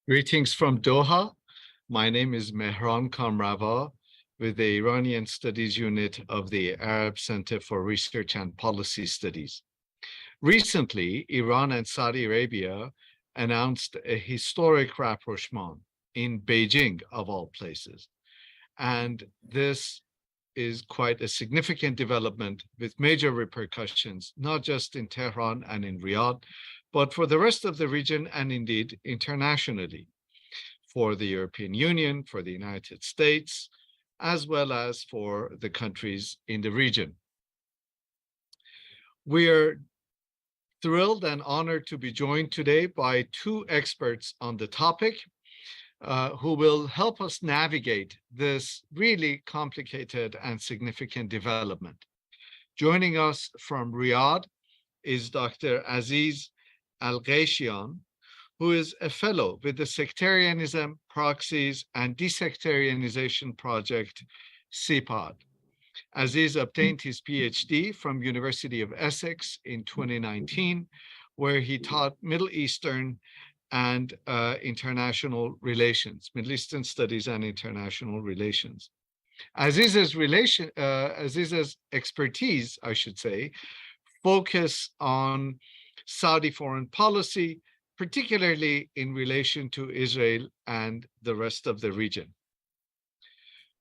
Greetings from Doha. My name is Mehran Kamrava with the Iranian Studies Unit of the Arab Center for Research and Policy Studies. Recently, Iran and Saudi Arabia announced a historic rapprochement in Beijing, of all places. And this is quite a significant development with major repercussions, not just in Tehran and in Riyadh, but for the rest of the region and indeed internationally, for the European Union, for the United States, as well as for the countries in the region. We are thrilled and honored to be joined today by two experts on the topic who will help us navigate this really complicated and significant development. Joining us from Riyadh is Dr. Aziz Alghashian, who is a fellow with the Sectarianism, Proxies, and Desectarianization Project, CPOD. Aziz obtained his PhD from University of Essex in 2019, where he taught Middle Eastern and international relations, Middle Eastern studies and international relations. Aziz's expertise, I should say, focus on Saudi foreign policy, particularly in relation to Israel and the rest of the region.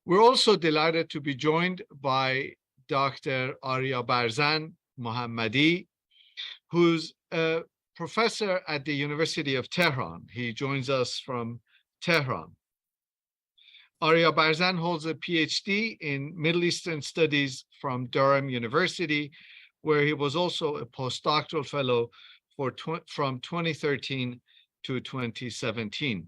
We're also delighted to be joined by Dr. Ariabarzan Mohammadi, who's a professor at the University of Tehran. He joins us from Tehran. Ariabarzan holds a PhD in Middle Eastern Studies from Durham University, where he was also a postdoctoral fellow from 2013 to 2017.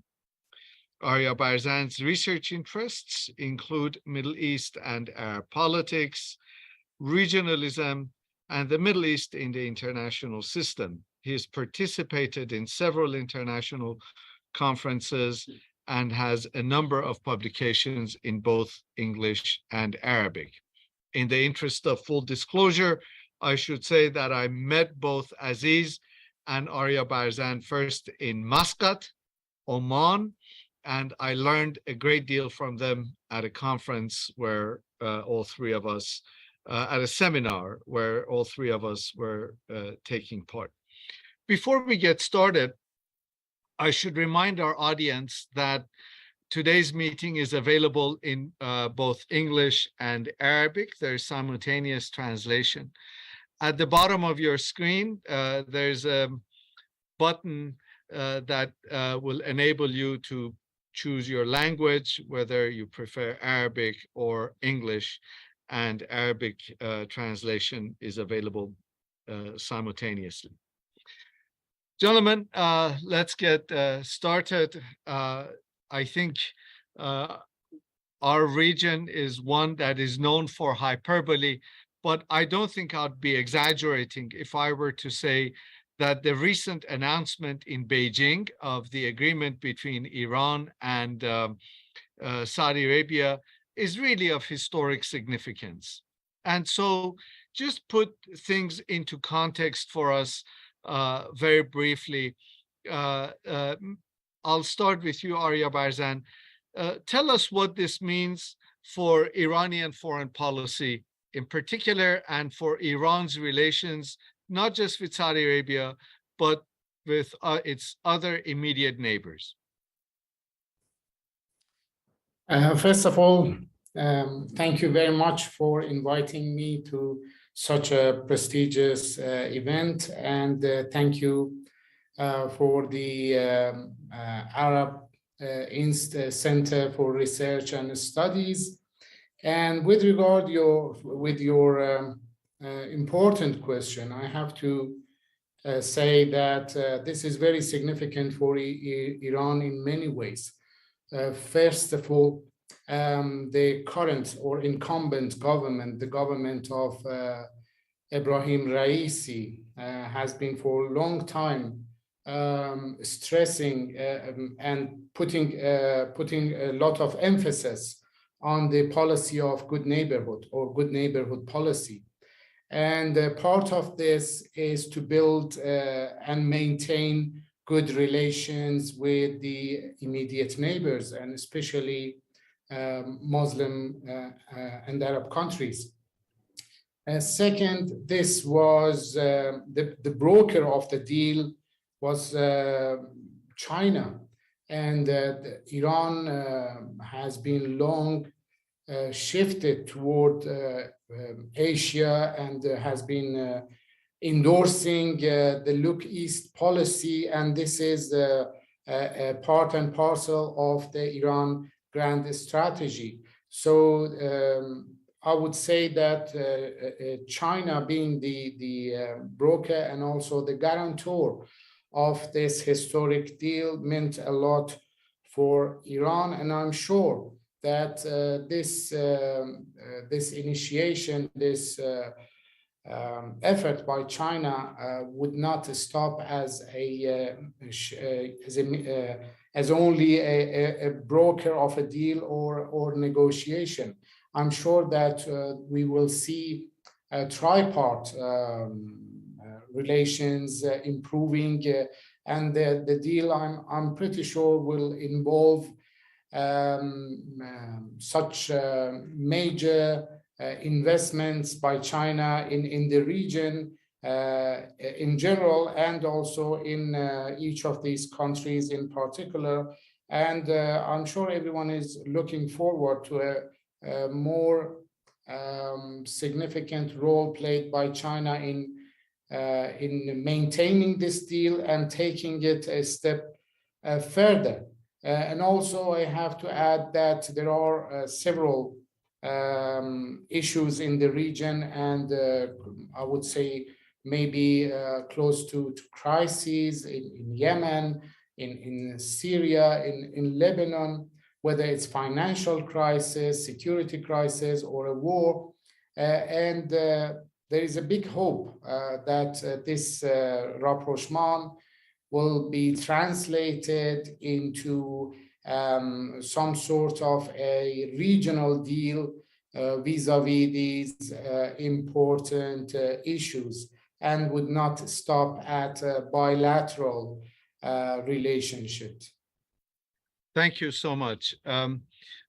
Ariabarzan's research interests include Middle East and Arab politics, regionalism, and the Middle East in the international system. He has participated in several international conferences and has a number of publications in both English and Arabic. In the interest of full disclosure, I should say that I met both Aziz and Ariabarzan first in Muscat, Oman, and I learned a great deal from them at a conference where all three of us, at a seminar where all three of us were taking part. Before we get started, I should remind our audience that today's meeting is available in both English and Arabic. There's simultaneous translation. At the bottom of your screen, there's a button that will enable you to choose your language, whether you prefer Arabic or English, and Arabic translation is available simultaneously. Gentlemen, let's get started. I think our region is one that is known for hyperbole, but I don't think I'd be exaggerating if I were to say that the recent announcement in Beijing of the agreement between Iran and Saudi Arabia is really of historic significance. And so just put things into context for us very briefly. I'll start with you, Ariabarzan. Tell us what this means for Iranian foreign policy in particular, and for Iran's relations, not just with Saudi Arabia, but with its other immediate neighbors. First of all, thank you very much for inviting me to such a prestigious event, and thank you for the Arab Center for Research and Studies. And with regard your important question, I have to say that this is very significant for Iran in many ways. First of all, the current or incumbent government, the government of Ebrahim Raisi, has been for a long time stressing and putting a lot of emphasis on the policy of good neighborhood or good neighborhood policy. And part of this is to build and maintain good relations with the immediate neighbors, and especially Muslim and Arab countries. Second, this was the broker of the deal was China, and Iran has been long shifted toward Asia and has been endorsing the Look East policy, and this is a part and parcel of the Iran grand strategy. So I would say that China being the broker and also the guarantor of this historic deal meant a lot for Iran, and I'm sure that this initiation, this effort by China would not stop as only a broker of a deal or negotiation. I'm sure that we will see tripart relations improving, and the deal I'm pretty sure will involve such major investments by China in the region in general, and also in each of these countries in particular. And I'm sure everyone is looking forward to a more significant role played by China in maintaining this deal and taking it a step further. And also, I have to add that there are several issues in the region, and I would say maybe close to crises in Yemen, in Syria, in Lebanon, whether it's financial crisis, security crisis, or a war. And there is a big hope that this rapprochement will be translated into some sort of a regional deal vis-a-vis these important issues, and would not stop at bilateral relationships. Thank you so much.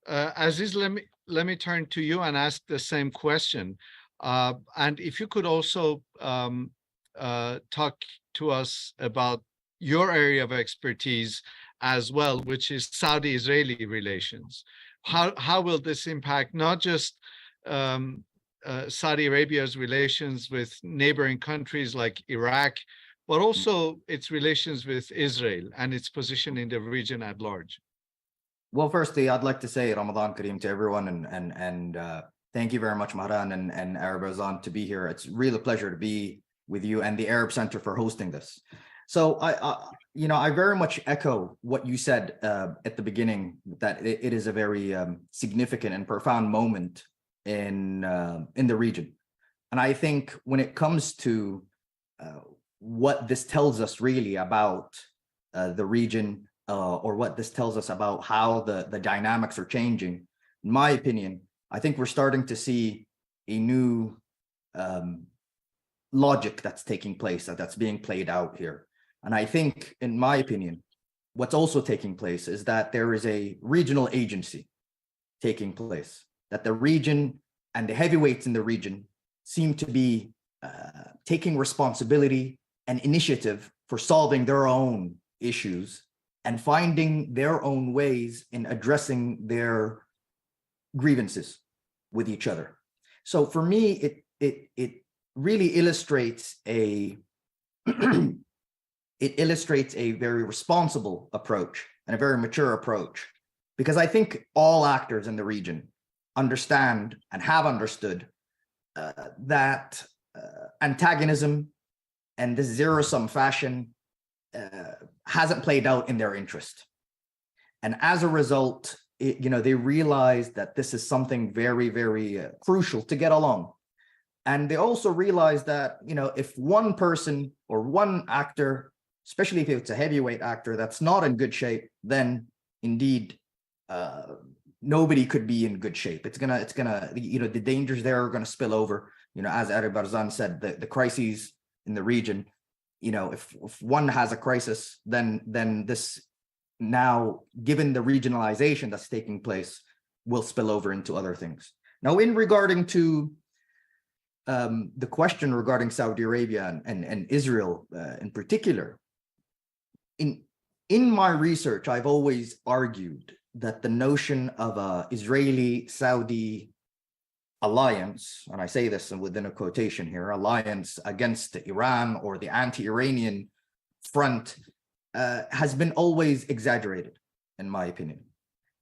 Aziz, let me turn to you and ask the same question. And if you could also talk to us about your area of expertise as well, which is Saudi-Israeli relations. How will this impact not just Saudi Arabia's relations with neighboring countries like Iraq, but also its relations with Israel and its position in the region at large? Well, firstly, I'd like to say Ramadan Kareem to everyone, and thank you very much, Mehran and Ariabarzan, to be here. It's really a pleasure to be with you and the Arab Center for hosting this. So I very much echo what you said at the beginning, that it is a very significant and profound moment in the region. And I think when it comes to what this tells us really about the region, or what this tells us about how the dynamics are changing, in my opinion, I think we're starting to see a new logic that's taking place, that's being played out here. And I think, in my opinion, what's also taking place is that there is a regional agency taking place, that the region and the heavyweights in the region seem to be taking responsibility and initiative for solving their own issues and finding their own ways in addressing their grievances with each other. So for me, it really illustrates a it illustrates a very responsible approach and a very mature approach, because I think all actors in the region understand and have understood that antagonism and this zero-sum fashion hasn't played out in their interest. And as a result, they realize that this is something very, very crucial to get along. And they also realize that, if one person or one actor, especially if it's a heavyweight actor, that's not in good shape, then indeed nobody could be in good shape. It's gonna, the dangers there are gonna spill over. As Ariabarzan said, the crises in the region if one has a crisis, then this now, given the regionalization that's taking place, will spill over into other things. Now, in regarding to the question regarding Saudi Arabia and Israel in particular, in my research, I've always argued that the notion of a Israeli-Saudi alliance, and I say this within a quotation here, alliance against Iran or the anti-Iranian front, has been always exaggerated, in my opinion.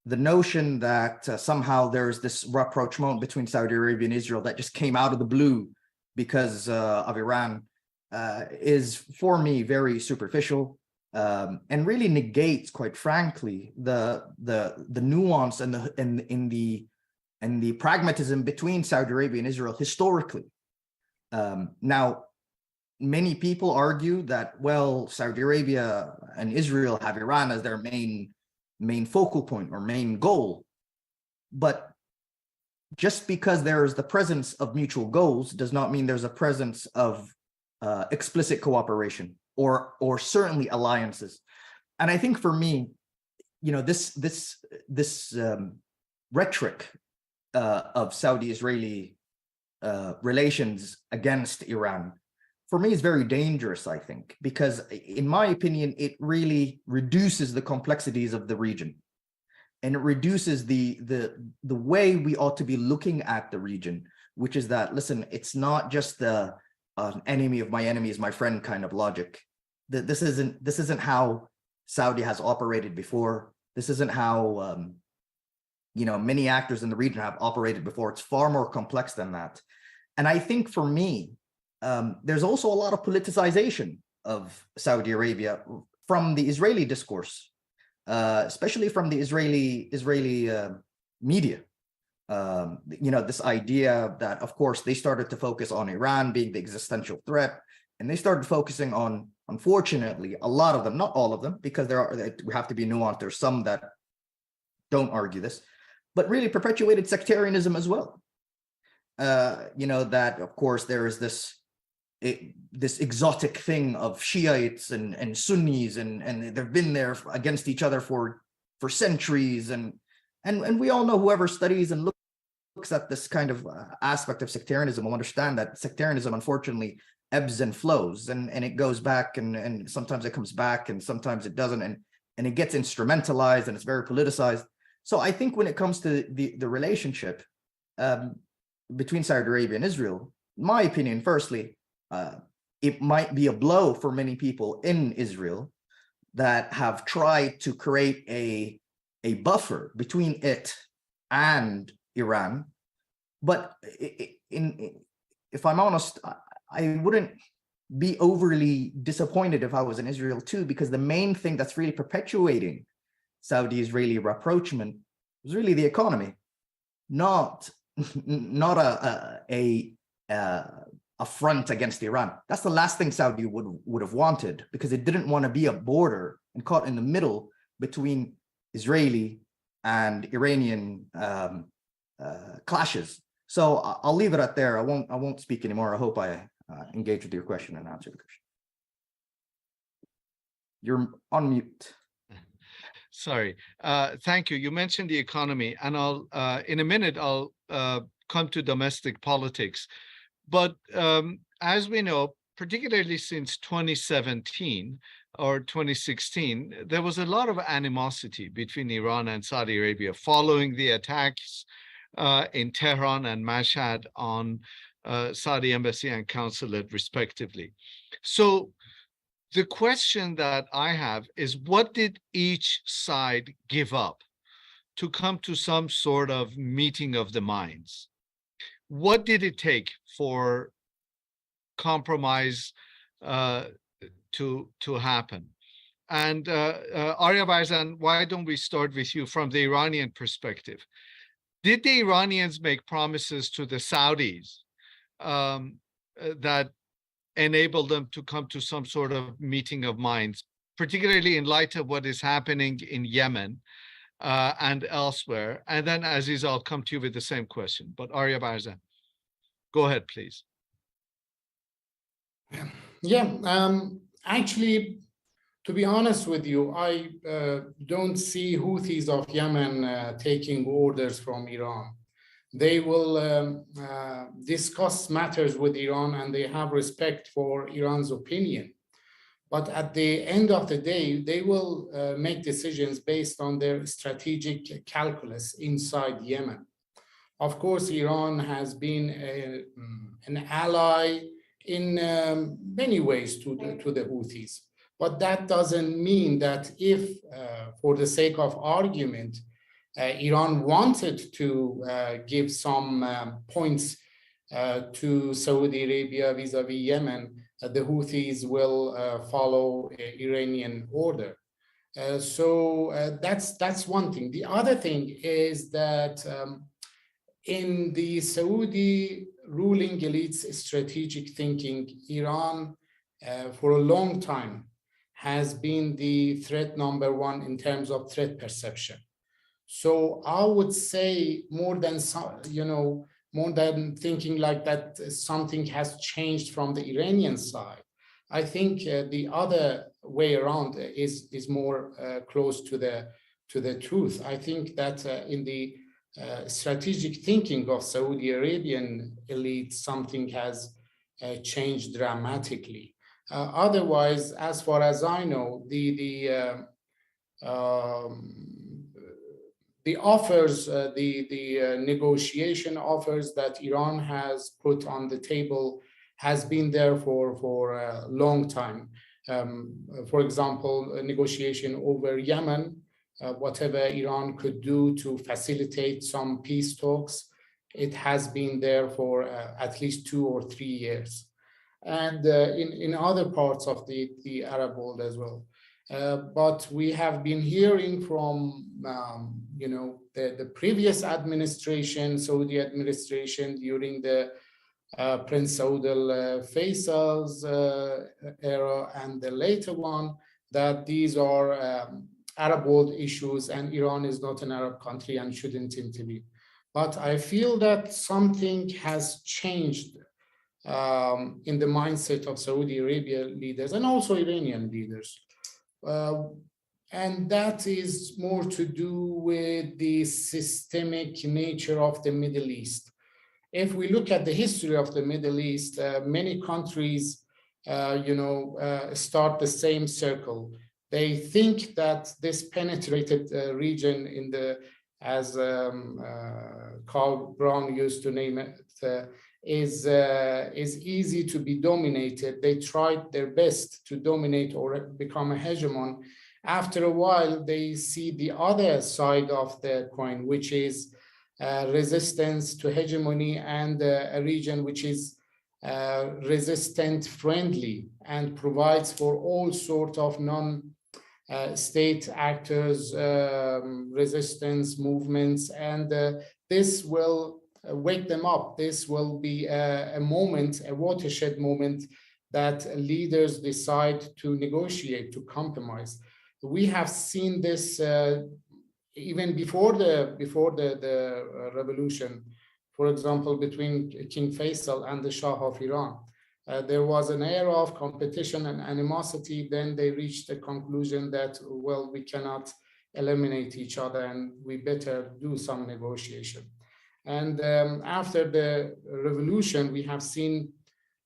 The notion that somehow there's this rapprochement between Saudi Arabia and Israel that just came out of the blue because of Iran is, for me, very superficial, and really negates, quite frankly, the nuance and the pragmatism between Saudi Arabia and Israel historically. Now, many people argue that, well, Saudi Arabia and Israel have Iran as their main focal point or main goal. But just because there is the presence of mutual goals does not mean there's a presence of explicit cooperation or certainly alliances. And I think for me, this rhetoric of Saudi-Israeli relations against Iran, for me, is very dangerous, I think, because in my opinion, it really reduces the complexities of the region, and it reduces the way we ought to be looking at the region, which is that, listen, it's not just the enemy of my enemy is my friend kind of logic. This isn't how Saudi has operated before. This isn't how many actors in the region have operated before. It's far more complex than that. And I think for me, there's also a lot of politicization of Saudi Arabia from the Israeli discourse, especially from the Israeli media. This idea that, of course, they started to focus on Iran being the existential threat, and they started focusing on, unfortunately, a lot of them, not all of them, because we have to be nuanced. There's some that don't argue this, but really perpetuated sectarianism as well. That, of course, there is this exotic thing of Shiites and Sunnis, and they've been there against each other for centuries, and we all know, whoever studies and looks at this kind of aspect of sectarianism will understand that sectarianism, unfortunately, ebbs and flows, and it goes back, and sometimes it comes back, and sometimes it doesn't, and it gets instrumentalized, and it's very politicized. So I think when it comes to the relationship between Saudi Arabia and Israel, in my opinion, firstly, it might be a blow for many people in Israel that have tried to create a buffer between it and Iran. But if I'm honest, I wouldn't be overly disappointed if I was in Israel too, because the main thing that's really perpetuating Saudi-Israeli rapprochement was really the economy, not a front against Iran. That's the last thing Saudi would have wanted, because it didn't want to be a border and caught in the middle between Israeli and Iranian clashes. So I'll leave it at there. I won't speak anymore. I hope I engage with your question and answer the question. You're on mute. Sorry. Thank you. You mentioned the economy, and I'll in a minute I'll come to domestic politics. But as we know, particularly since 2017 or 2016, there was a lot of animosity between Iran and Saudi Arabia following the attacks in Tehran and Mashhad on Saudi embassy and consulate, respectively. So the question that I have is, what did each side give up to come to some sort of meeting of the minds? What did it take for compromise to happen? And Ariabarzan, why don't we start with you from the Iranian perspective? Did the Iranians make promises to the Saudis that enabled them to come to some sort of meeting of minds, particularly in light of what is happening in Yemen and elsewhere? And then, Aziz, I'll come to you with the same question. But Ariabarzan, go ahead, please. Yeah, Actually, to be honest with you, I don't see Houthis of Yemen taking orders from Iran. They will discuss matters with Iran and they have respect for Iran's opinion. But at the end of the day, they will make decisions based on their strategic calculus inside Yemen. Of course, Iran has been an ally in many ways to the Houthis. But that doesn't mean that if, for the sake of argument, Iran wanted to give some points to Saudi Arabia vis-a-vis Yemen, the Houthis will follow Iranian order. So that's one thing. The other thing is that in the Saudi ruling elite's strategic thinking, Iran for a long time has been the threat number one in terms of threat perception. So I would say more than thinking like that something has changed from the Iranian side. I think the other way around is more close to the truth. I think that in the strategic thinking of Saudi Arabian elite, something has changed dramatically. Otherwise, as far as I know, the offers, the negotiation offers that Iran has put on the table has been there for a long time. For example, a negotiation over Yemen, whatever Iran could do to facilitate some peace talks, it has been there for at least 2 or 3 years. And in other parts of the Arab world as well. But we have been hearing from, the previous administration, Saudi administration, during the Prince Saud al-Faisal's era and the later one, that these are Arab world issues and Iran is not an Arab country and shouldn't intervene. But I feel that something has changed in the mindset of Saudi Arabia leaders and also Iranian leaders. And that is more to do with the systemic nature of the Middle East. If we look at the history of the Middle East, many countries, start the same circle. They think that this penetrated region in the, as Carl Brown used to name it, is easy to be dominated. They tried their best to dominate or become a hegemon. After a while, they see the other side of the coin, which is resistance to hegemony and a region which is resistant friendly and provides for all sorts of non-state actors, resistance movements, and this will wake them up. This will be a moment, a watershed moment that leaders decide to negotiate, to compromise. We have seen this even before the revolution. For example, between King Faisal and the Shah of Iran, there was an era of competition and animosity. Then they reached the conclusion that, well, we cannot eliminate each other and we better do some negotiation. And after the revolution, we have seen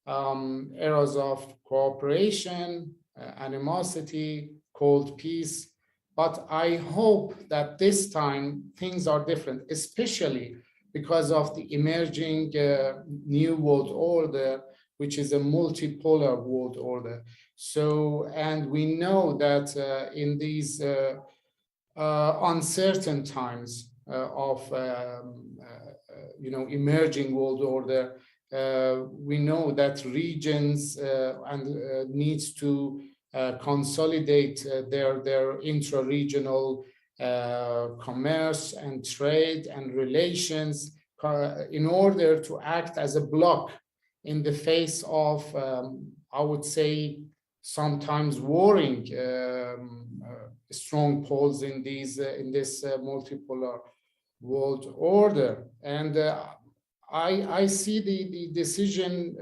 eras of cooperation, animosity, cold peace. But I hope that this time things are different, especially because of the emerging new world order, which is a multipolar world order. So, and we know that in these uncertain times of emerging world order, we know that regions and needs to consolidate their intra-regional commerce and trade and relations in order to act as a bloc in the face of, I would say, sometimes warring strong poles in this multipolar world order. And I see the decision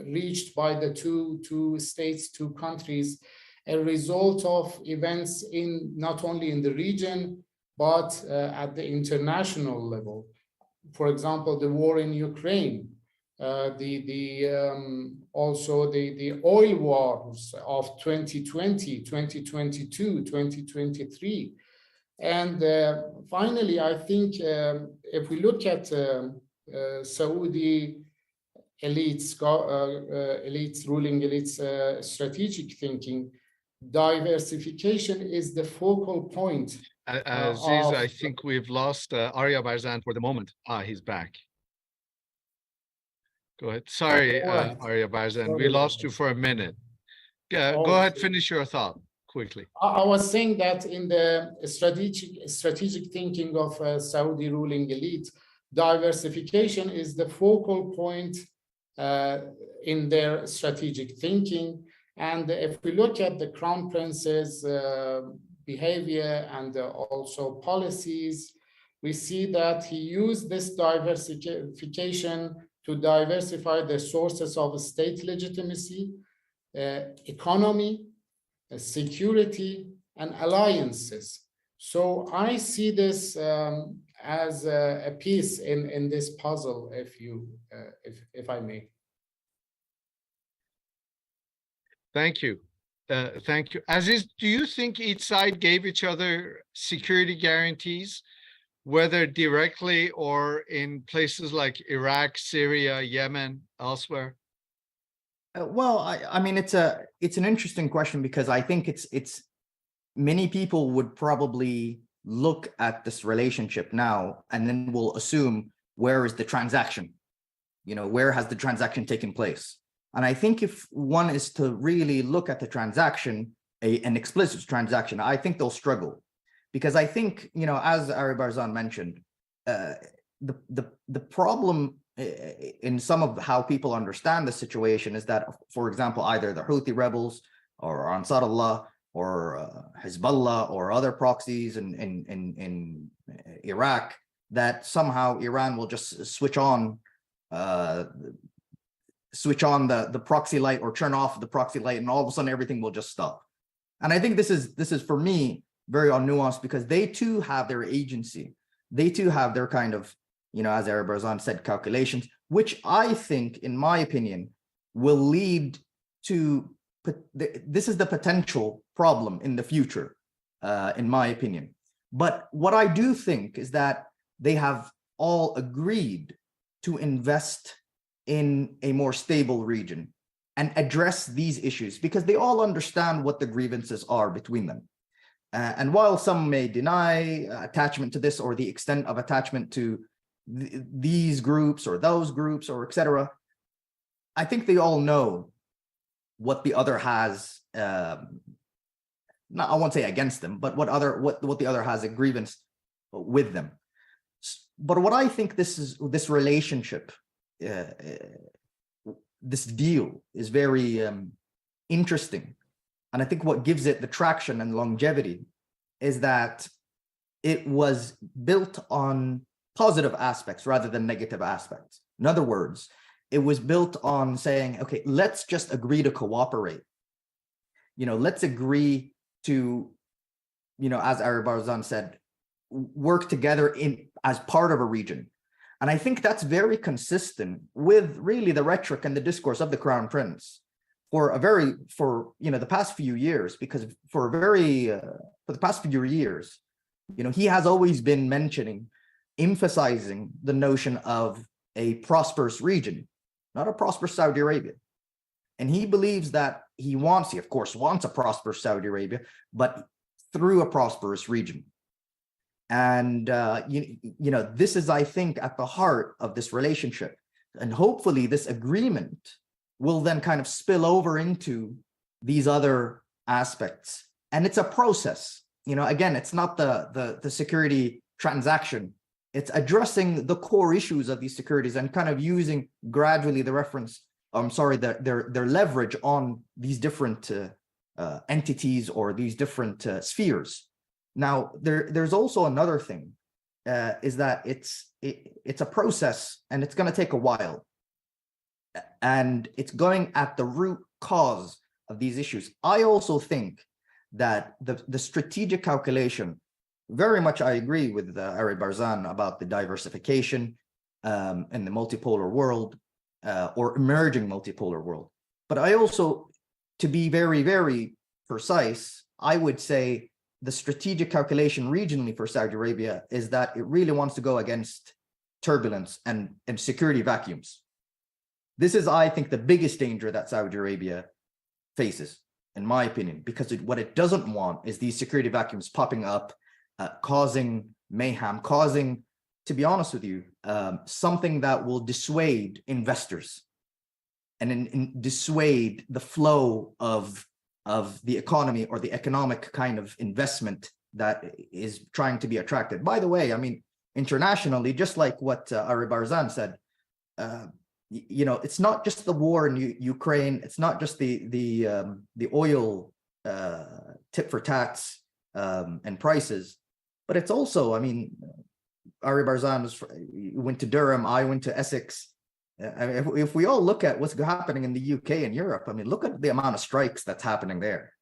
reached by the two states, two countries, a result of events in not only in the region, but at the international level. For example, the war in Ukraine, also the oil wars of 2020, 2022, 2023. And finally, I think if we look at Saudi elites, ruling elites' strategic thinking, diversification is the focal point. Aziz, I think we've lost Ariabarzan for the moment. He's back. Go ahead. Sorry, Ariabarzan, we lost you for a minute. Go ahead, finish your thought quickly. I was saying that in the strategic thinking of Saudi ruling elite, diversification is the focal point in their strategic thinking. And if we look at the Crown Prince's behavior and also policies, we see that he used this diversification to diversify the sources of state legitimacy, economy, security, and alliances. So I see this as a piece in this puzzle, if I may. Thank you. Thank you. Aziz, do you think each side gave each other security guarantees, whether directly or in places like Iraq, Syria, Yemen, elsewhere? Well, I mean, it's an interesting question, because I think it's many people would probably look at this relationship now and then will assume, where is the transaction? You know, where has the transaction taken place? And I think if one is to really look at the transaction, an explicit transaction, I think they'll struggle. Because I think, you know, as Ariabarzan mentioned, the problem in some of how people understand the situation is that, for example, either the Houthi rebels or Ansarullah or Hezbollah or other proxies in Iraq, that somehow Iran will just switch on the proxy light or turn off the proxy light, and all of a sudden everything will just stop. And I think this is for me very unnuanced, because they too have their agency. They too have their kind of, you know, as Ariabarzan said, calculations, which I think, in my opinion, will lead to, this is the potential problem in the future, in my opinion. But what I do think is that they have all agreed to invest in a more stable region and address these issues, because they all understand what the grievances are between them. And while some may deny attachment to this, or the extent of attachment to these groups or those groups, or etc., I think they all know what the other has, I won't say against them, but what the other has a grievance with them. But what I think this relationship, this deal is very interesting. And I think what gives it the traction and longevity is that it was built on positive aspects rather than negative aspects. In other words, it was built on saying, okay, let's just agree to cooperate. You know, let's agree to, you know, as Ariabarzan said, work together as part of a region. And I think that's very consistent with really the rhetoric and the discourse of the Crown Prince for the past few years, because for the past few years, you know, he has always been emphasizing the notion of a prosperous region, not a prosperous Saudi Arabia. And he believes that he of course wants a prosperous Saudi Arabia, but through a prosperous region. And you know, this is, I think, at the heart of this relationship. And hopefully this agreement will then kind of spill over into these other aspects. And it's a process. You know, again, it's not the security transaction. It's addressing the core issues of these securities and kind of using gradually their leverage on these different entities or these different spheres. Now, there's also another thing, is that it's a process, and it's going to take a while. and it's going at the root cause of these issues. I also think that the strategic calculation, very much I agree with Ariabarzan about the diversification in the multipolar world or emerging multipolar world. But I also, to be very, very precise, I would say the strategic calculation regionally for Saudi Arabia is that it really wants to go against turbulence and security vacuums. This is, I think, the biggest danger that Saudi Arabia faces, in my opinion, because what it doesn't want is these security vacuums popping up, causing mayhem, causing, to be honest with you, something that will dissuade investors and dissuade the flow of the economy or the economic kind of investment that is trying to be attracted. By the way, I mean, internationally, just like what Ariabarzan said, you know, it's not just the war in Ukraine. It's not just the oil tit for tats and prices, but it's also, I mean, Ariabarzan went to Durham. I went to Essex. I mean, if we all look at what's happening in the UK and Europe, I mean, look at the amount of strikes that's happening there.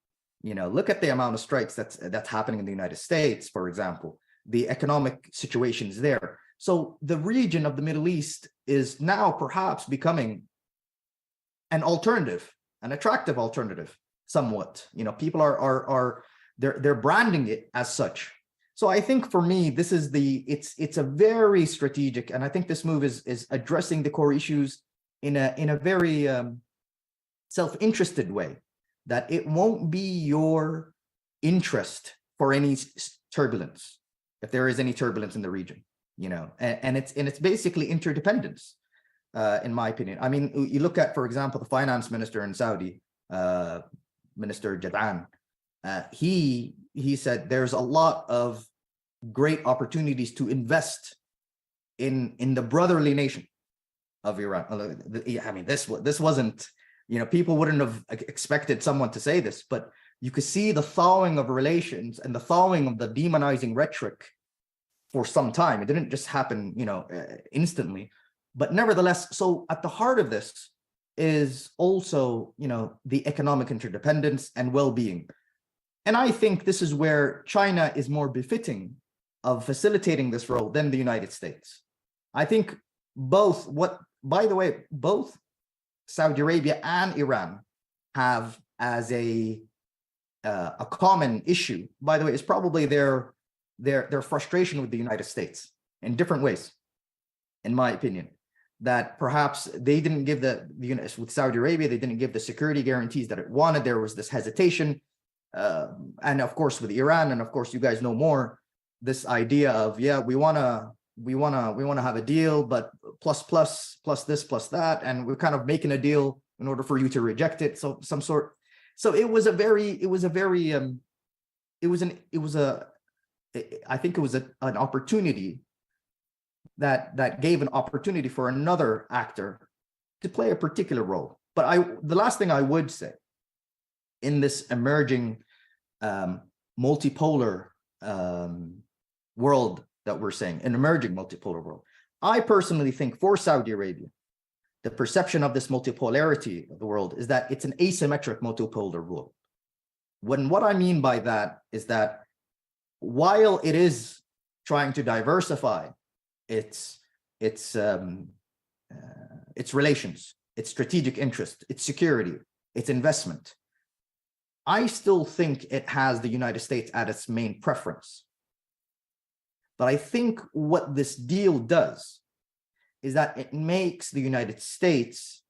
You know, look at the amount of strikes that's happening in the United States, for example. The economic situations there. So the region of the Middle East is now perhaps becoming an alternative, an attractive alternative, somewhat. You know, people they're branding it as such. So I think for me, this is it's a very strategic, and I think this move is addressing the core issues in a very self-interested way, that it won't be your interest for any turbulence, if there is any turbulence in the region, you know, and it's basically interdependence, in my opinion. I mean, you look at, for example, the finance minister in Saudi, Minister Jad'an, he said there's a lot of great opportunities to invest in the brotherly nation of Iran. I mean, this wasn't, you know, people wouldn't have expected someone to say this, but you could see the thawing of relations and the thawing of the demonizing rhetoric for some time. It didn't just happen, you know, instantly, but nevertheless, so at the heart of this is also, you know, the economic interdependence and well-being. And I think this is where China is more befitting of facilitating this role than the United States. I think both, by the way, both Saudi Arabia and Iran have as a common issue, by the way, is probably their frustration with the United States in different ways, in my opinion. That perhaps they didn't give with Saudi Arabia, they didn't give the security guarantees that it wanted. There was this hesitation. And of course, with Iran, and of course, you guys know more, this idea of, yeah, we want to have a deal, but plus this, plus that, and we're kind of making a deal in order for you to reject it. So I think it was an opportunity that gave an opportunity for another actor to play a particular role. But the last thing I would say in this emerging multipolar world that we're saying, an emerging multipolar world, I personally think for Saudi Arabia, the perception of this multipolarity of the world is that it's an asymmetric multipolar world. What I mean by that is that while it is trying to diversify its relations, its strategic interest, its security, its investment, I still think it has the United States at its main preference. But I think what this deal does is that it makes the United States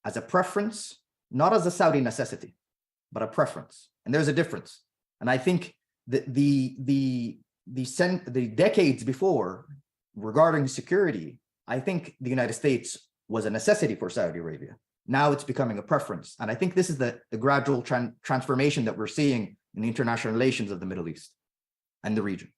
as a preference, not as a Saudi necessity, but a preference. And there's a difference. And I think that the decades before regarding security, I think the United States was a necessity for Saudi Arabia. Now it's becoming a preference. And I think this is the gradual transformation that we're seeing in the international relations of the Middle East and the region.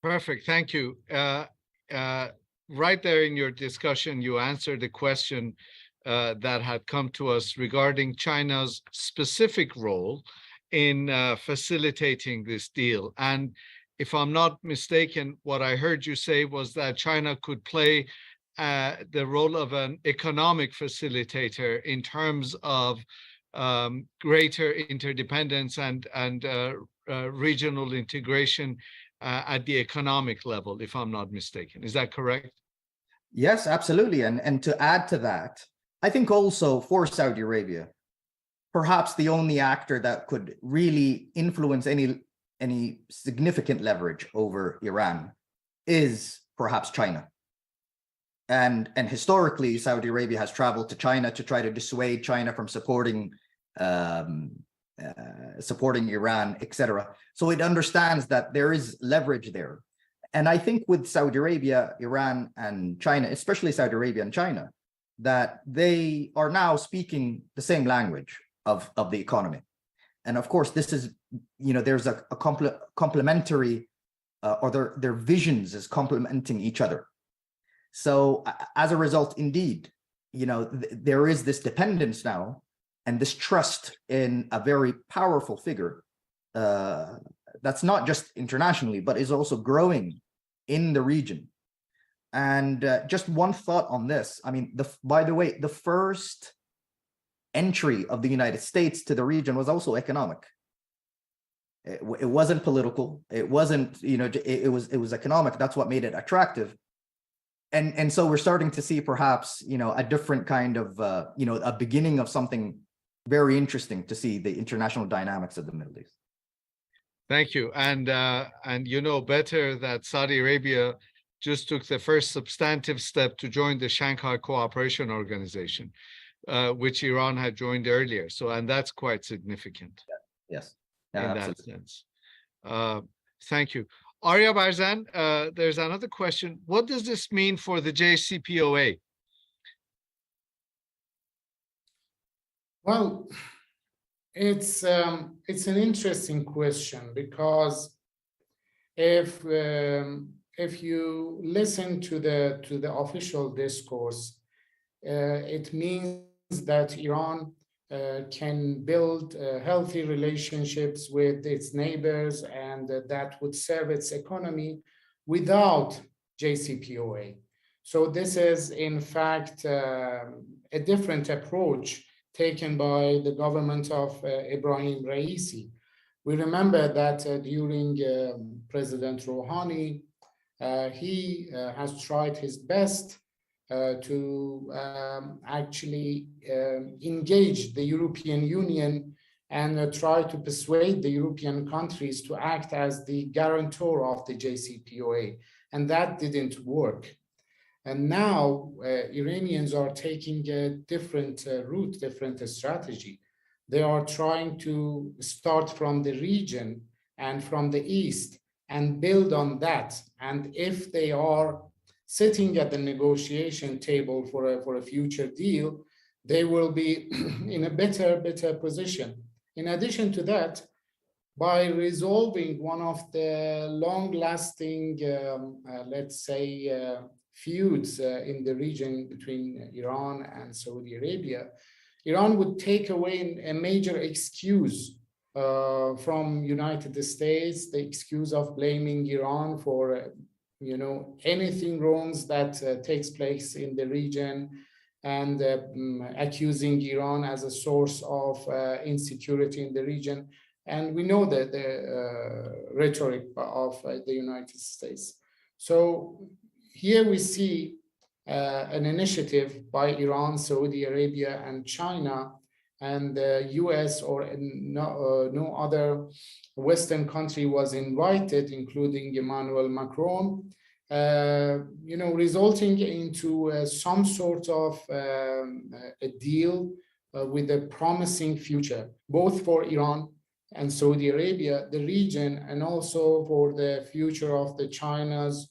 Perfect. Thank you. Right there in your discussion, you answered the question that had come to us regarding China's specific role in facilitating this deal. And if I'm not mistaken, what I heard you say was that China could play the role of an economic facilitator in terms of greater interdependence and regional integration at the economic level, if I'm not mistaken. Is that correct? Yes, absolutely. And to add to that, I think also for Saudi Arabia, perhaps the only actor that could really influence any significant leverage over Iran is perhaps China. And historically, Saudi Arabia has traveled to China to try to dissuade China from supporting Iran, etc. So it understands that there is leverage there. And I think with Saudi Arabia, Iran, and China, especially Saudi Arabia and China, that they are now speaking the same language of the economy. And of course, this is, there's a complementary, or their visions is complementing each other. So as a result, indeed, there is this dependence now and this trust in a very powerful figure that's not just internationally, but is also growing in the region. And just one thought on this. I mean, by the way, the first entry of the United States to the region was also economic. It wasn't political. It wasn't, it was economic. That's what made it attractive. And so we're starting to see perhaps, a different kind of, a beginning of something very interesting to see the international dynamics of the Middle East. Thank you. And you know better that Saudi Arabia just took the first substantive step to join the Shanghai Cooperation Organization, which Iran had joined earlier. So, and that's quite significant. Yes. In Absolutely. that sense. Thank you. Ariabarzan, there's another question. What does this mean for the JCPOA? Well, it's an interesting question, because if you listen to the official discourse, it means that Iran can build healthy relationships with its neighbors, and that would serve its economy without JCPOA. So this is, in fact, a different approach taken by the government of Ibrahim Raisi. We remember that during President Rouhani, he has tried his best to actually engage the European Union and try to persuade the European countries to act as the guarantor of the JCPOA. And that didn't work. And now Iranians are taking a different route, different strategy. They are trying to start from the region and from the east and build on that. And if they are sitting at the negotiation table for a future deal, they will be in a better position. In addition to that, by resolving one of the long-lasting, let's say, feuds in the region between Iran and Saudi Arabia, Iran would take away a major excuse from United States, the excuse of blaming Iran for anything wrongs that takes place in the region, and accusing Iran as a source of insecurity in the region. And we know that the rhetoric of the United States. So here we see an initiative by Iran, Saudi Arabia, and China, and the US or no other Western country was invited, including Emmanuel Macron, resulting into some sort of a deal with a promising future, both for Iran and Saudi Arabia, the region, and also for the future of the China's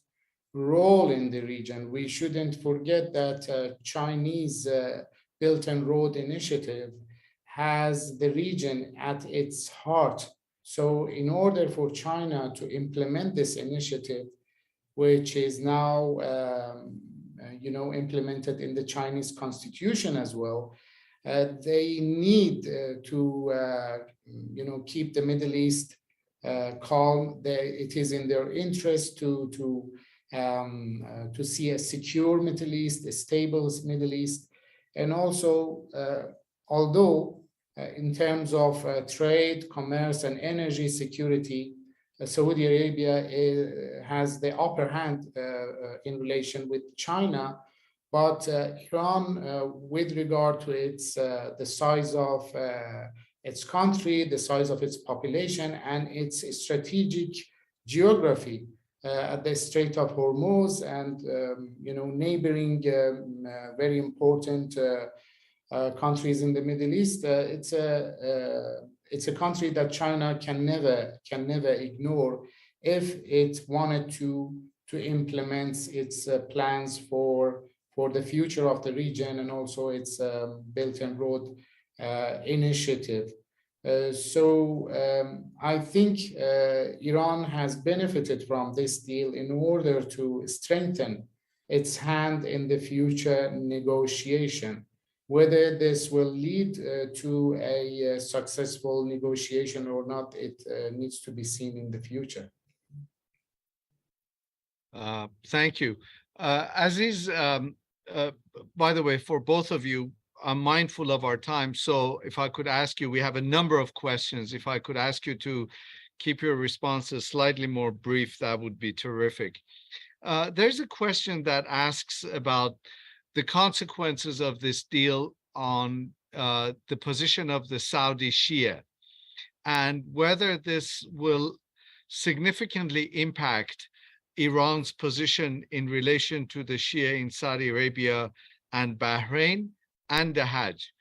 role in the region. We shouldn't forget that Chinese Belt and Road Initiative has the region at its heart. So in order for China to implement this initiative, which is now implemented in the Chinese constitution as well, they need to keep the Middle East calm. It is in their interest to to see a secure Middle East, a stable Middle East. And also, although in terms of trade, commerce, and energy security, Saudi Arabia has the upper hand in relation with China, but Iran, with regard to its the size of its country, the size of its population, and its strategic geography at the Strait of Hormuz, and neighboring very important countries in the Middle East, it's a country that China can never ignore if it wanted to implement its plans for the future of the region, and also its Belt and Road initiative. I think Iran has benefited from this deal in order to strengthen its hand in the future negotiation. Whether this will lead to a successful negotiation or not, it needs to be seen in the future. Thank you. Aziz, by the way, for both of you, I'm mindful of our time. So if I could ask you, we have a number of questions. If I could ask you to keep your responses slightly more brief, that would be terrific. There's a question that asks about the consequences of this deal on the position of the Saudi Shia, and whether this will significantly impact Iran's position in relation to the Shia in Saudi Arabia and Bahrain and the Hajj.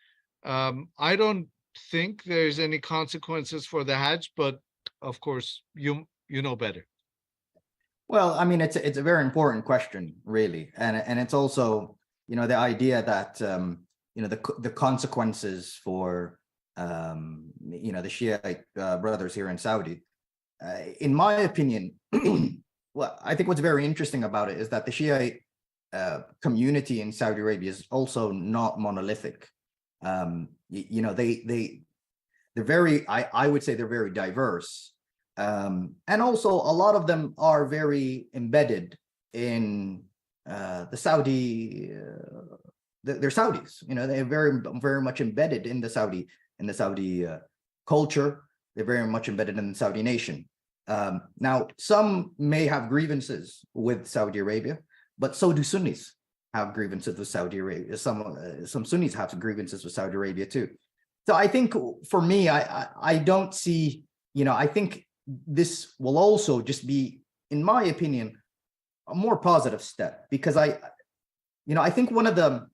I don't think there's any consequences for the Hajj, but of course, you know better. Well, I mean, it's a very important question, really, and it's also, the idea that the consequences for the Shiite brothers here in Saudi. In my opinion, well, I think what's very interesting about it is that the Shiite community in Saudi Arabia is also not monolithic. They're very, I would say they're very diverse. And also a lot of them are very embedded in the Saudi, they're Saudis, they're very much embedded in the Saudi culture. They're very much embedded in the Saudi nation. Now, some may have grievances with Saudi Arabia, but so do Sunnis have grievances with Saudi Arabia. Some Sunnis have grievances with Saudi Arabia too. So I think for me, I don't see, I think this will also just be, in my opinion, a more positive step, because I think one of the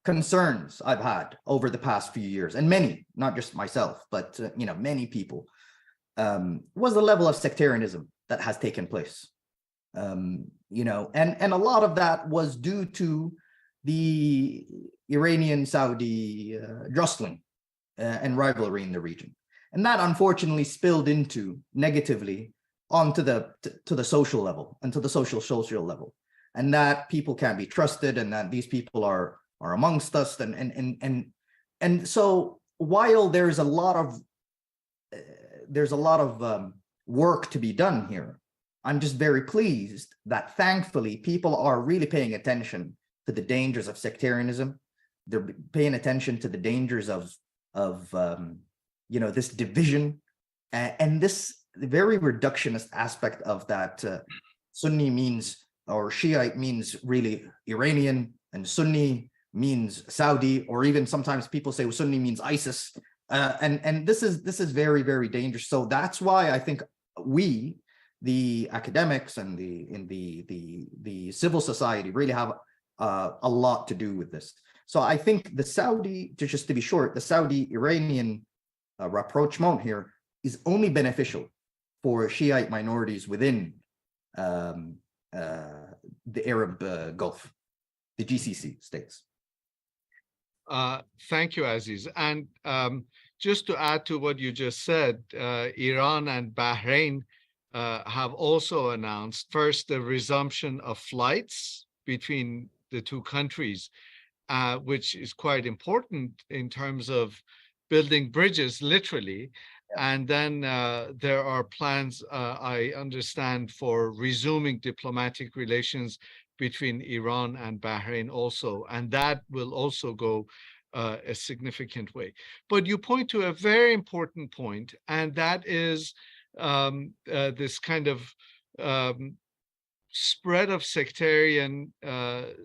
concerns I've had over the past few years, and many, not just myself, but many people, was the level of sectarianism that has taken place. And a lot of that was due to the Iranian-Saudi jostling and rivalry in the region. And that unfortunately spilled into negatively onto to the social level and to the social level, and that people can't be trusted, and that these people are amongst us, and so while there's a lot of work to be done here, I'm just very pleased that thankfully people are really paying attention to the dangers of sectarianism. They're paying attention to the dangers of this division and this very reductionist aspect of that. Sunni means, or Shiite means really Iranian, and Sunni means Saudi, or even sometimes people say Sunni means ISIS. And this is very, very dangerous. So that's why I think we, the academics and the civil society, really have a lot to do with this. So I think the Saudi, just to be short, the Saudi-Iranian rapprochement here is only beneficial for Shiite minorities within the Arab Gulf, the GCC states. Thank you, Aziz. And just to add to what you just said, Iran and Bahrain have also announced first the resumption of flights between the two countries, which is quite important in terms of building bridges, literally, And then there are plans, I understand, for resuming diplomatic relations between Iran and Bahrain also, and that will also go a significant way. But you point to a very important point, and that is this kind of spread of sectarian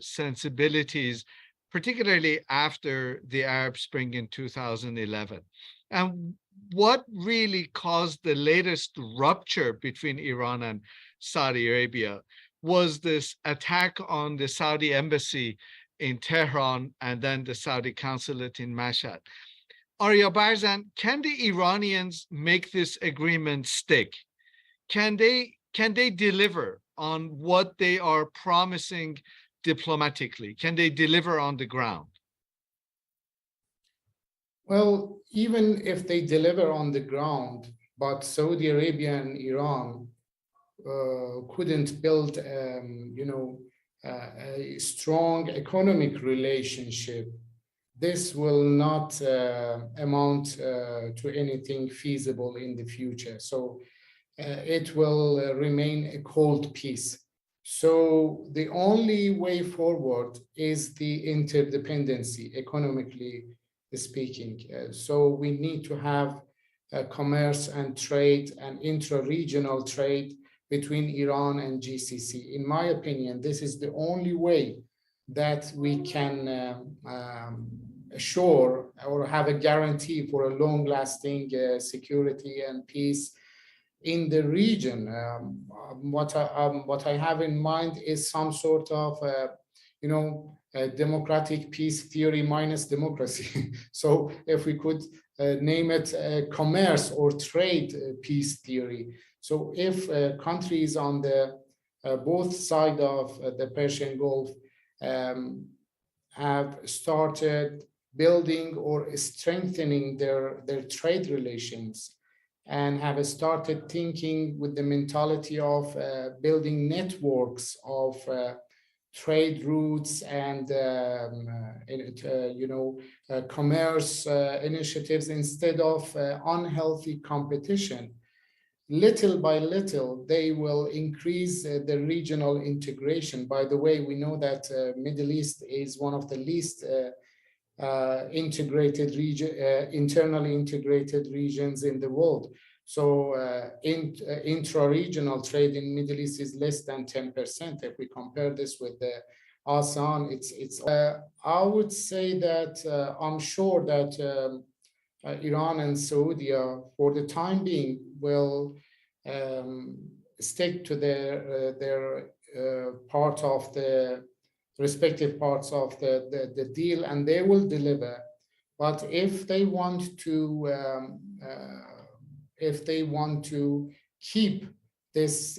sensibilities, particularly after the Arab Spring in 2011. And what really caused the latest rupture between Iran and Saudi Arabia was this attack on the Saudi embassy in Tehran and then the Saudi consulate in Mashhad. Ariabarzan, can the Iranians make this agreement stick? Can they deliver on what they are promising diplomatically? Can they deliver on the ground? Well, even if they deliver on the ground, but Saudi Arabia and Iran couldn't build, a strong economic relationship, this will not amount to anything feasible in the future. So it will remain a cold peace. So the only way forward is the interdependency, economically speaking. So we need to have commerce and trade and intra-regional trade between Iran and GCC. In my opinion, this is the only way that we can assure or have a guarantee for a long-lasting security and peace in the region. What I have in mind is some sort of, a democratic peace theory minus democracy. So if we could name it commerce or trade peace theory. So if countries on the both sides of the Persian Gulf have started building or strengthening their trade relations and have started thinking with the mentality of building networks of trade routes and commerce initiatives instead of unhealthy competition. Little by little, they will increase the regional integration. By the way, we know that Middle East is one of the least integrated region, internally integrated regions in the world. So intra-regional trade in Middle East is less than 10%. If we compare this with the ASEAN, it's I would say that I'm sure that Iran and Saudi, for the time being, will stick to their part of the respective parts of the deal, and they will deliver. But if they want to keep this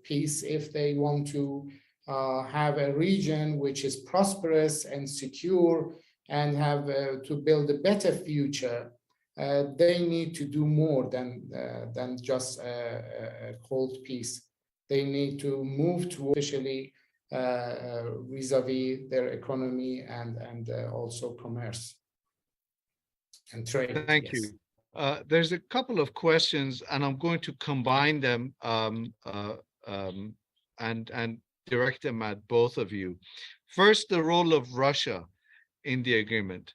peace, if they want to have a region which is prosperous and secure and have to build a better future, they need to do more than just a cold peace. They need to move to officially vis-a-vis their economy and also commerce and trade. Thank you. There's a couple of questions, and I'm going to combine them and direct them at both of you. First, the role of Russia in the agreement.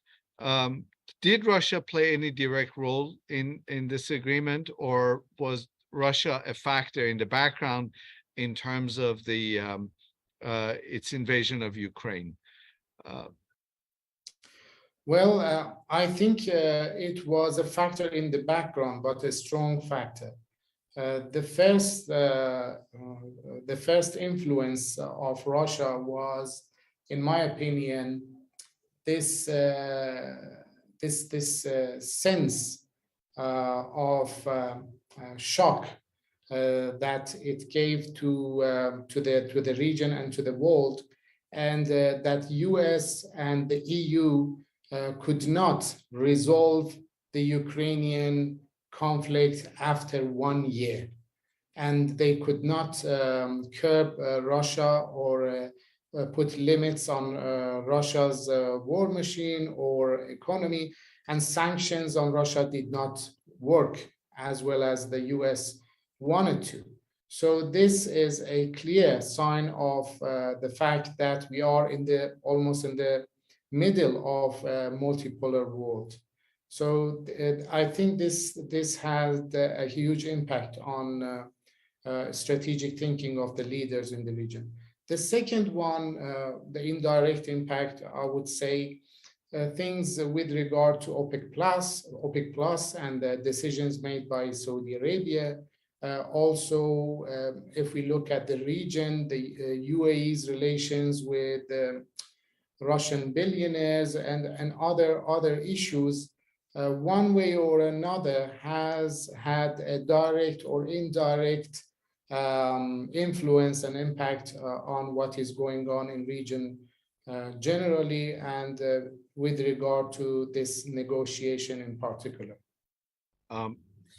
Did Russia play any direct role in this agreement, or was Russia a factor in the background in terms of the its invasion of Ukraine? Well, I think it was a factor in the background, but a strong factor. The first influence of Russia was, in my opinion, this sense of shock that it gave to the region and to the world, and that US and the EU could not resolve the Ukrainian conflict after 1 year, and they could not curb Russia or put limits on Russia's war machine or economy, and sanctions on Russia did not work as well as the US wanted to. So this is a clear sign of the fact that we are almost in the middle of a multipolar world. So I think this had a huge impact on strategic thinking of the leaders in the region. The second one, the indirect impact, I would say, things with regard to OPEC Plus and the decisions made by Saudi Arabia. Also, if we look at the region, the UAE's relations with Russian billionaires and other issues, one way or another has had a direct or indirect influence and impact on what is going on in region generally and with regard to this negotiation in particular.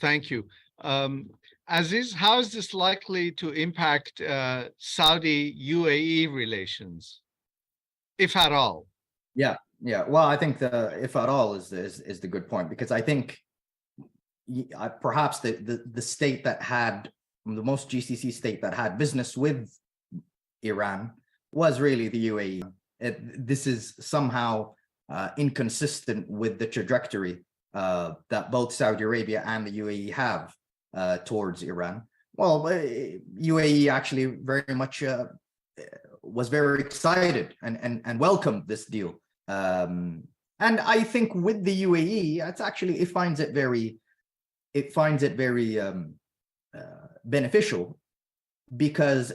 Thank you. Aziz, how is this likely to impact Saudi-UAE relations, if at all? Yeah. Well, I think the if at all is the good point, because I think perhaps the state that had the most GCC state that had business with Iran was really the UAE. This is somehow inconsistent with the trajectory that both Saudi Arabia and the UAE have towards Iran. Well, UAE actually very much was very excited and welcomed this deal. And I think with the UAE, it finds it very beneficial, because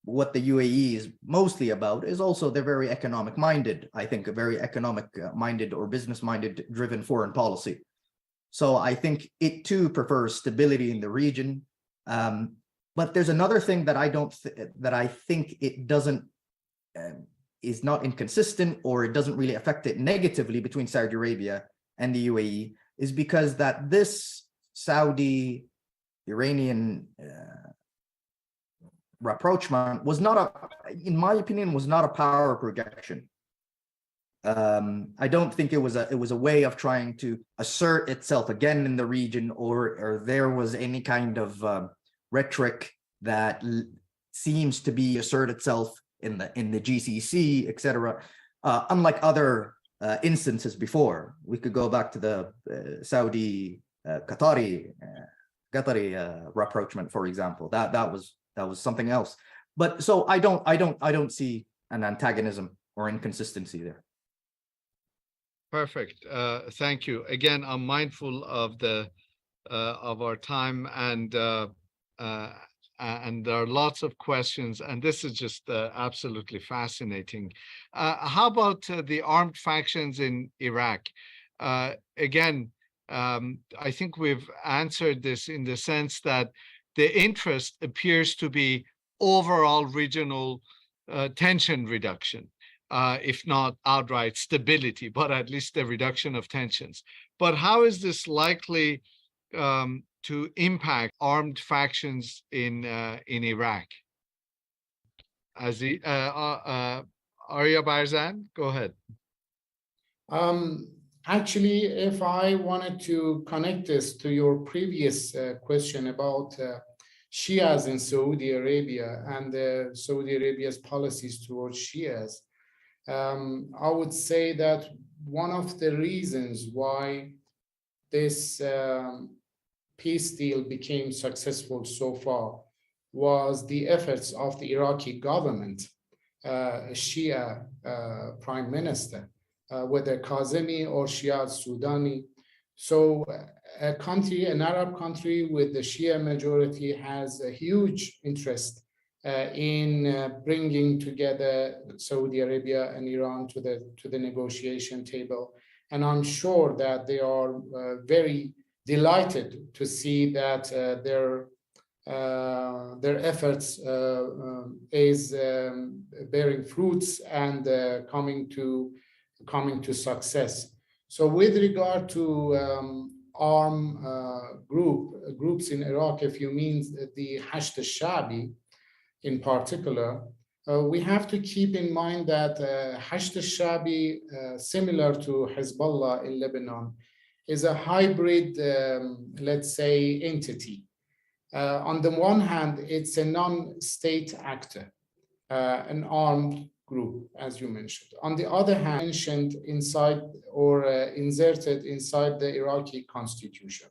what the UAE is mostly about is also they're very economic minded. I think a very economic minded or business minded driven foreign policy. So I think it too prefers stability in the region. But there's another thing that I think it doesn't is not inconsistent, or it doesn't really affect it negatively between Saudi Arabia and the UAE, is because that this Saudi Iranian rapprochement was not in my opinion, was not a power projection. I don't think it was a way of trying to assert itself again in the region, or there was any kind of rhetoric that seems to be assert itself in the GCC, etc. Unlike other instances before, we could go back to the Saudi Qatari rapprochement, for example. That was something else. But so I don't see an antagonism or inconsistency there. Perfect. Thank you. Again, I'm mindful of our time, and there are lots of questions, and this is just absolutely fascinating. How about the armed factions in Iraq? Again, I think we've answered this in the sense that the interest appears to be overall regional tension reduction, if not outright stability, but at least the reduction of tensions. But how is this likely to impact armed factions in Iraq? Aziz, Ariabarzan, go ahead. Actually, if I wanted to connect this to your previous question about Shias in Saudi Arabia and Saudi Arabia's policies towards Shias, I would say that one of the reasons why this peace deal became successful so far was the efforts of the Iraqi government, Shia prime minister, whether Kazemi or Shia Sudani. So an Arab country with the Shia majority has a huge interest in bringing together Saudi Arabia and Iran to the negotiation table. And I'm sure that they are very delighted to see that their efforts is bearing fruits and coming to success. So with regard to groups in Iraq, if you mean the Hashd al-Shabi in particular, we have to keep in mind that Hashd al-Shabi, similar to Hezbollah in Lebanon, is a hybrid, let's say, entity. On the one hand, it's a non-state actor, an armed group, as you mentioned. On the other hand, mentioned inside or inserted inside the Iraqi constitution.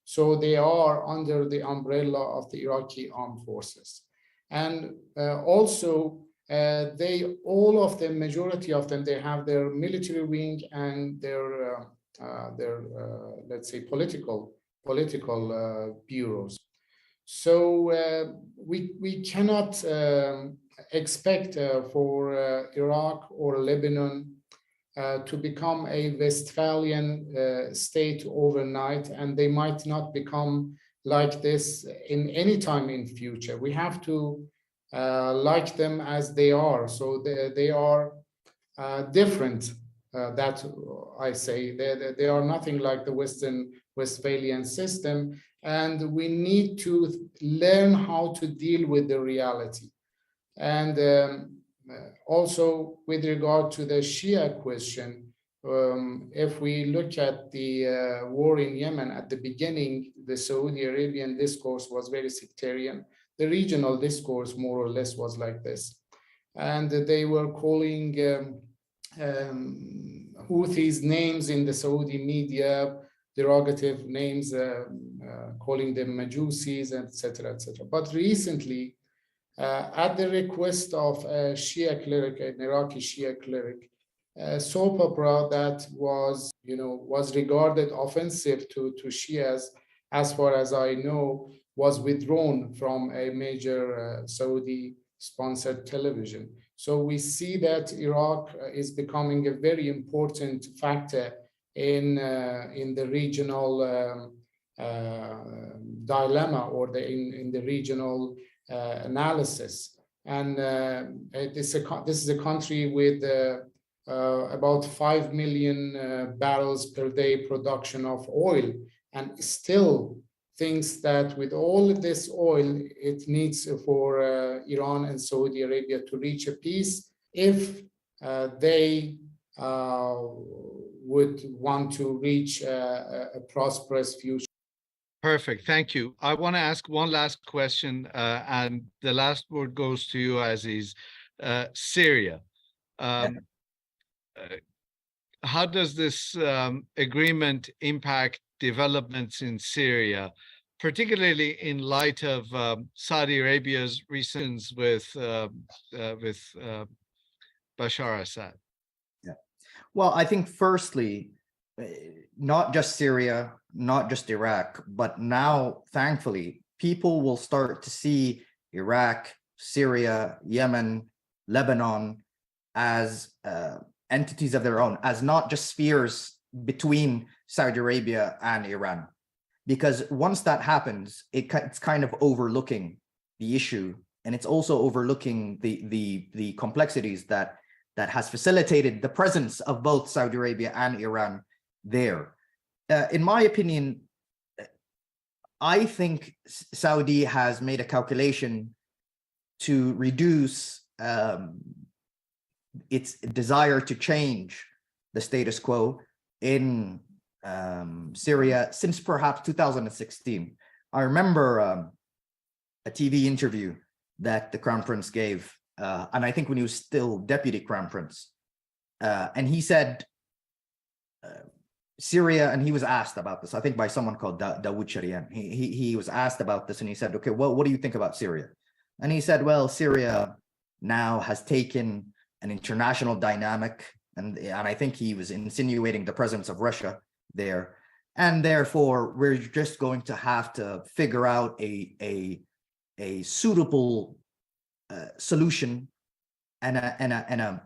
So they are under the umbrella of the Iraqi armed forces. And also, all of them, majority of them, they have their military wing and their let's say, political bureaus. So we cannot expect for Iraq or Lebanon to become a Westphalian state overnight, and they might not become like this in any time in future. We have to like them as they are. So they are different. That I say they are nothing like the Westphalian system, and we need to learn how to deal with the reality. And also with regard to the Shia question, if we look at the war in Yemen at the beginning, the Saudi Arabian discourse was very sectarian. The regional discourse more or less was like this. And they were calling Houthis names in the Saudi media, derogative names, calling them Majusis, etc., etc. But recently, at the request of a Shia cleric, an Iraqi Shia cleric, a soap opera that was regarded offensive to Shias, as far as I know, was withdrawn from a major Saudi-sponsored television. So we see that Iraq is becoming a very important factor in the regional dilemma, or in the regional analysis. And this is a country with about 5 million barrels per day production of oil, and still thinks that with all of this oil, it needs for Iran and Saudi Arabia to reach a peace if they would want to reach a prosperous future. Perfect. Thank you. I want to ask one last question, and the last word goes to you, Aziz. Syria. How does this agreement impact developments in Syria, particularly in light of Saudi Arabia's recent with Bashar Assad? Yeah. Well, I think firstly, not just Syria, not just Iraq, but now, thankfully, people will start to see Iraq, Syria, Yemen, Lebanon as entities of their own, as not just spheres between Saudi Arabia and Iran. Because once that happens, it's kind of overlooking the issue, and it's also overlooking the complexities that has facilitated the presence of both Saudi Arabia and Iran there. In my opinion, I think Saudi has made a calculation to reduce its desire to change the status quo in Syria since perhaps 2016. I remember a TV interview that the Crown Prince gave, and I think when he was still Deputy Crown Prince, and he said, Syria, and he was asked about this, I think by someone called Dawood Sharian. He was asked about this, and he said, okay, well, what do you think about Syria? And he said, well, Syria now has taken an international dynamic, and I think he was insinuating the presence of Russia there, and therefore we're just going to have to figure out a suitable solution and a